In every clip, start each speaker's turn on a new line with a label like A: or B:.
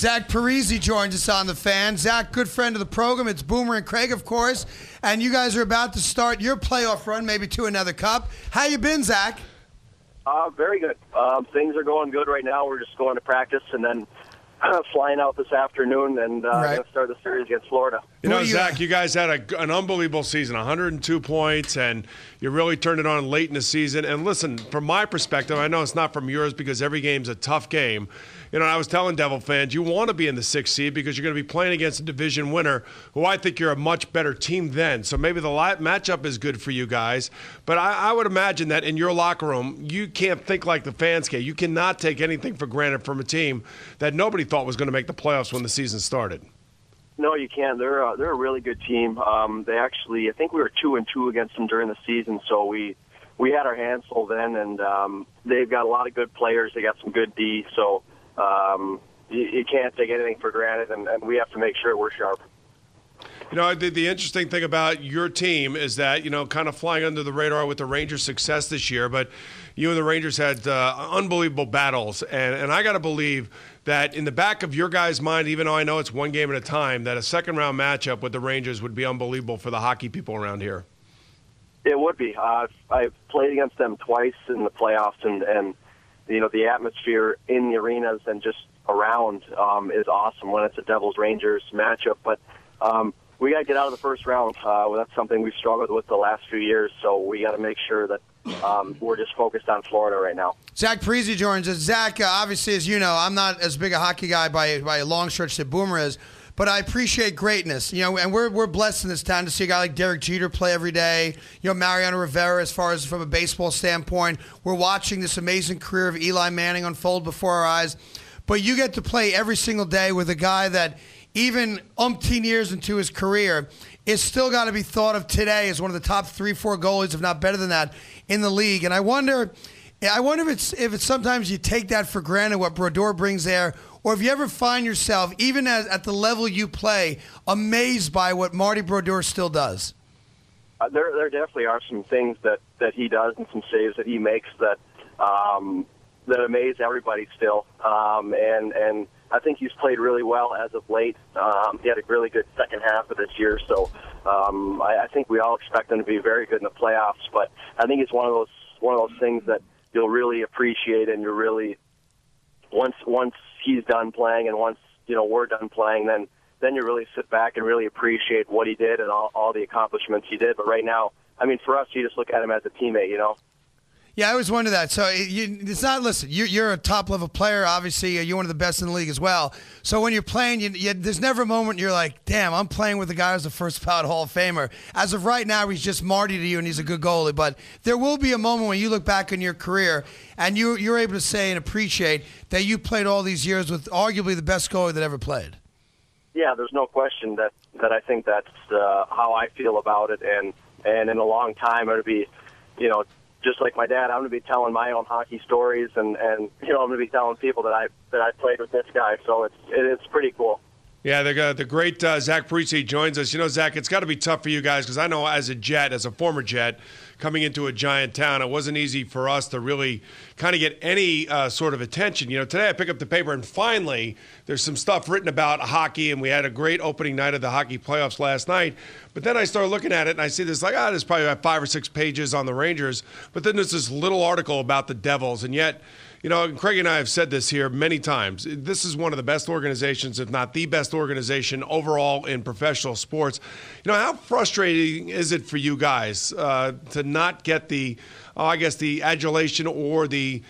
A: Zach Parise joins us on The Fan. Zach, good friend of the program. It's Boomer and Craig, of course. And you guys are about to start your playoff run, maybe to another cup. How you been, Zach?
B: Very good. Things are going good right now. We're just going to practice and then flying out this afternoon and going to start the series against Florida.
C: You know, Zach, you guys had an unbelievable season, 102 points, and you really turned it on late in the season. And listen, from my perspective, I know it's not from yours because every game's a tough game. You know, I was telling Devil fans, you want to be in the 6th seed because you're going to be playing against a division winner who I think you're a much better team than. So maybe the matchup is good for you guys. But I would imagine that in your locker room, you can't think like the fans can. You cannot take anything for granted from a team that nobody thought was going to make the playoffs when the season started.
B: No, you can't. They're a really good team. They actually, I think we were 2-2 against them during the season, so we had our hands full then, and they've got a lot of good players. They got some good D, so you can't take anything for granted, and we have to make sure we're sharp.
C: You know, the interesting thing about your team is that, you know, kind of flying under the radar with the Rangers' success this year, but you and the Rangers had unbelievable battles, and I got to believe that in the back of your guys' mind, even though I know it's one game at a time, that a second-round matchup with the Rangers would be unbelievable for the hockey people around here.
B: It would be. I've played against them twice in the playoffs, and you know, the atmosphere in the arenas and just around is awesome when it's a Devils-Rangers matchup. But we got to get out of the first round. That's something we've struggled with the last few years, so we got to make sure that we're just focused on Florida right now.
A: Zach Parise joins us. Zach, obviously, as you know, I'm not as big a hockey guy by a long stretch that Boomer is, but I appreciate greatness. You know, and we're blessed in this town to see a guy like Derek Jeter play every day. You know, Mariano Rivera, as far as from a baseball standpoint. We're watching this amazing career of Eli Manning unfold before our eyes. But you get to play every single day with a guy that, even umpteen years into his career, is still got to be thought of today as one of the top 3-4 goalies, if not better than that, in the league. And I wonder if it's sometimes you take that for granted, what Brodeur brings there, or if you ever find yourself, even at the level you play, amazed by what Marty Brodeur still does.
B: There definitely are some things that he does and some saves that he makes that amaze everybody still. And I think he's played really well as of late. He had a really good second half of this year, so I think we all expect him to be very good in the playoffs. But I think it's one of those things that you'll really appreciate, and you're really once he's done playing and once we're done playing, then you really sit back and really appreciate what he did and all the accomplishments he did. But right now, I mean, for us, you just look at him as a teammate, you know.
A: Yeah, I always wonder that. So it's not, listen, you're a top-level player. Obviously, you're one of the best in the league as well. So when you're playing, there's never a moment you're like, damn, I'm playing with the guy who's the first ballot Hall of Famer. As of right now, he's just Marty to you, and he's a good goalie. But there will be a moment when you look back on your career, and you're able to say and appreciate that you played all these years with arguably the best goalie that ever played.
B: Yeah, there's no question that I think that's how I feel about it. And in a long time, it'll be, just like my dad, I'm going to be telling my own hockey stories, and I'm going to be telling people that I played with this guy. So it's pretty cool.
C: Yeah, the great Zach Parise joins us. You know, Zach, it's got to be tough for you guys because I know as a former Jet, coming into a giant town, it wasn't easy for us to really kind of get any sort of attention. You know, today I pick up the paper and finally there's some stuff written about hockey, and we had a great opening night of the hockey playoffs last night. But then I started looking at it and I see this there's probably about 5 or 6 pages on the Rangers, but then there's this little article about the Devils, and yet, Craig and I have said this here many times. This is one of the best organizations, if not the best organization overall in professional sports. How frustrating is it for you guys to not get the adulation or the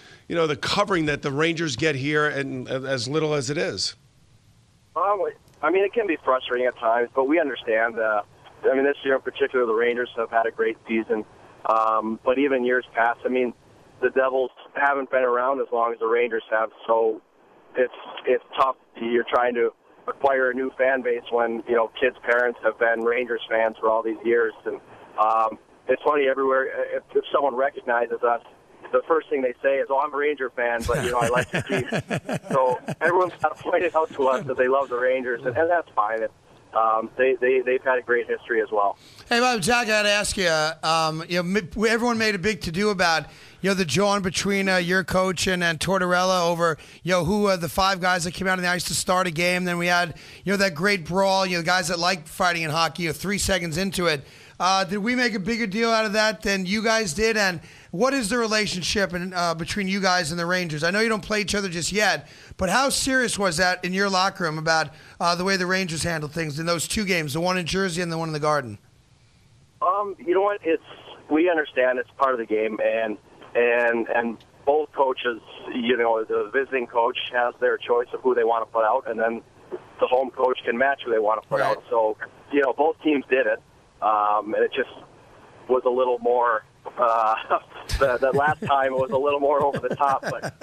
C: covering that the Rangers get here, and as little as it is?
B: I mean, it can be frustrating at times, but we understand. This year in particular, the Rangers have had a great season. But even years past, the Devils haven't been around as long as the Rangers have, so it's tough. You're trying to acquire a new fan base when kids' parents have been Rangers fans for all these years. And it's funny, everywhere if someone recognizes us, the first thing they say is, "Oh, I'm a Ranger fan, but I like the team." So everyone's got to point it out to us that they love the Rangers, and that's fine. they've had a great history as well.
A: Hey, Bob, Jack, I got to ask you. Everyone made a big to-do about the jawing between your coach and Tortorella over who the five guys that came out on the ice to start a game. Then we had that great brawl. The guys that like fighting in hockey. 3 seconds into it, did we make a bigger deal out of that than you guys did? And what is the relationship between you guys and the Rangers? I know you don't play each other just yet, but how serious was that in your locker room about the way the Rangers handled things in those 2 games, the one in Jersey and the one in the Garden?
B: You know what? We understand it's part of the game, and both coaches, the visiting coach has their choice of who they want to put out, and then the home coach can match who they want to put out. So, both teams did it, and it just was a little more. That last time it was a little more over the top, but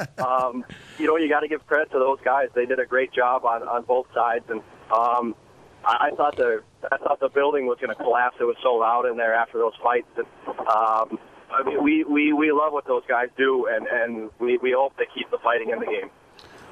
B: you got to give credit to those guys. They did a great job on both sides, and I thought the building was going to collapse. It was so loud in there after those fights. And, I mean, we love what those guys do, and we hope they keep the fighting in the game.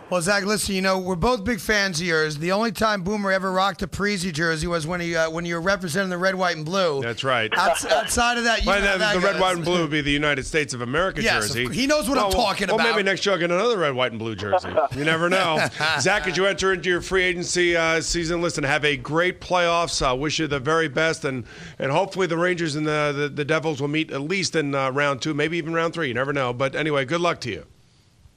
A: Well, Zach, listen, we're both big fans of yours. The only time Boomer ever rocked a Parise jersey was when you were representing the red, white, and blue.
C: That's right.
A: Outside of that,
C: the red, white, and blue would be the Esiason States of America jersey.
A: He knows what I'm talking about.
C: Well, maybe next year I'll get another red, white, and blue jersey. You never know. Zach, as you enter into your free agency season, listen, have a great playoffs. I wish you the very best, and hopefully the Rangers and the Devils will meet at least in round 2, maybe even round 3. You never know. But anyway, good luck to you.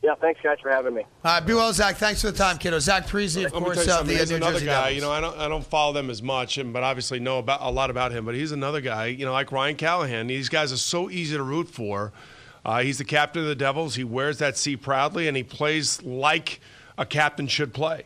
B: Yeah, thanks, guys, for having me.
A: All right, be well, Zach. Thanks for the time, kiddo. Zach Parise, of course, the New Jersey
C: another guy.
A: Devils.
C: I don't follow them as much, but obviously know a lot about him. But he's another guy, like Ryan Callahan. These guys are so easy to root for. He's the captain of the Devils. He wears that C proudly, and he plays like a captain should play.